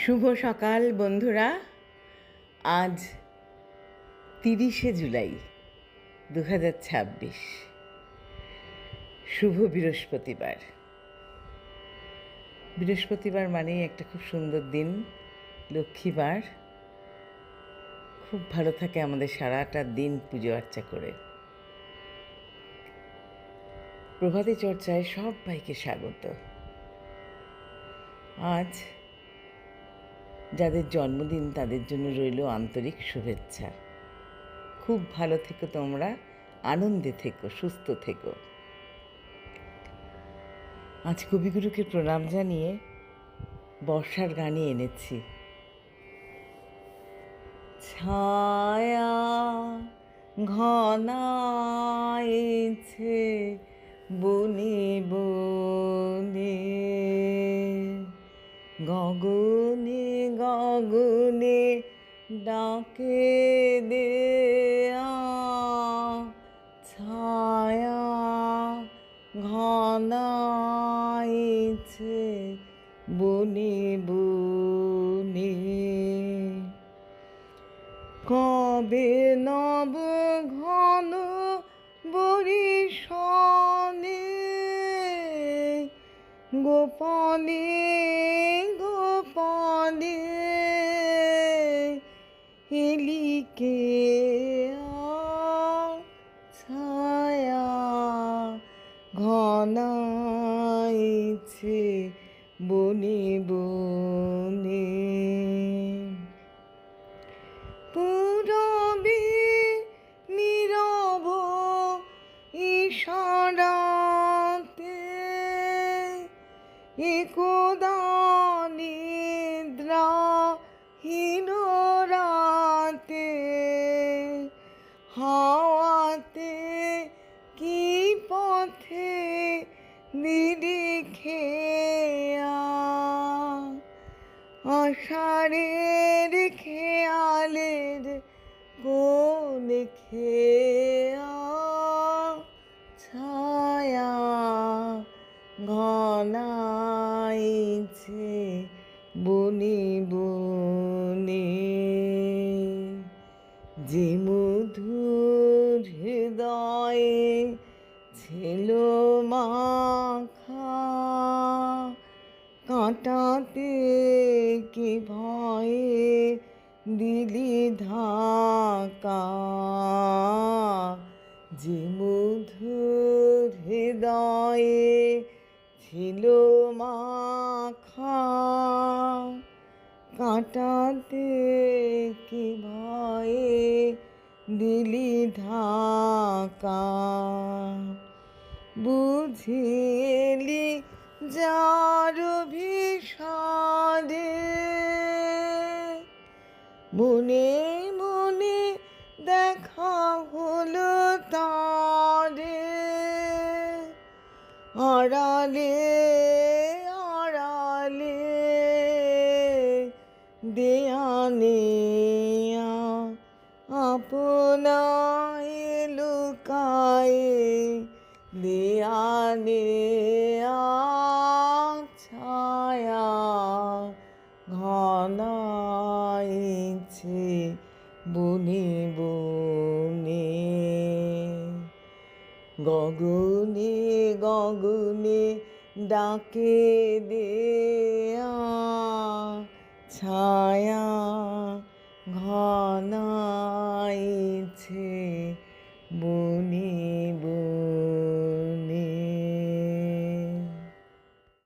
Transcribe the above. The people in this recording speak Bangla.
শুভ সকাল বন্ধুরা। আজ 30শে জুলাই 2026, শুভ বৃহস্পতিবার। বৃহস্পতিবার মানেই একটা খুব সুন্দর দিন, লক্ষ্মীবার। খুব ভালো থাকে আমাদের সারাটা দিন পুজো আর্চা করে। প্রভাতী চর্চায় সবাইকে স্বাগত। আজ যাদের জন্মদিন তাদের জন্য রইল আন্তরিক শুভেচ্ছা। খুব ভালো থেকো তোমরা, আনন্দে থেকো, সুস্থ থেকো। আজ কবিগুরুকে প্রণাম জানিয়ে বর্ষার গানে এনেছি। ছায়া ঘনাইছে বনে বনে, গগনে গগনে ডাকে দেয়া, ছায়া ঘনাইছে বনে বনে। কবে নব ঘন বরিশনে, গোপনে গোপনে এলিকে ছায়া ঘনাইছে বনে বনে। পূরবে নীরব ইশারাতে, একদা নিদ্রাহীন রাতে, হাওয়াতে কি পথে নিরিখে আষাঢ়ের খেয়ালের কোন খেয়া, ছায়া ঘনাইছে বনে বনে। যে মধুর হৃদয়ে ছিল মাখা, কাঁটাতে কি ভয়ে দিলি ধাকা। যে মধুর হৃদয়ে ছিল মাখা, কাঁটাতে কি ভয়ে দিলি ধাকা। বুঝিলি যার বিষাদে, মনে মনে দেখা হলো তারে, আড়ালে আড়ালে দেয়ানে আপনায় লুকায়ে, দেয়ানে ছায়া ঘনাইছে বনে বনে। গগনে গগনে ডাকে দেয়া, ছায়া ঘনাইছে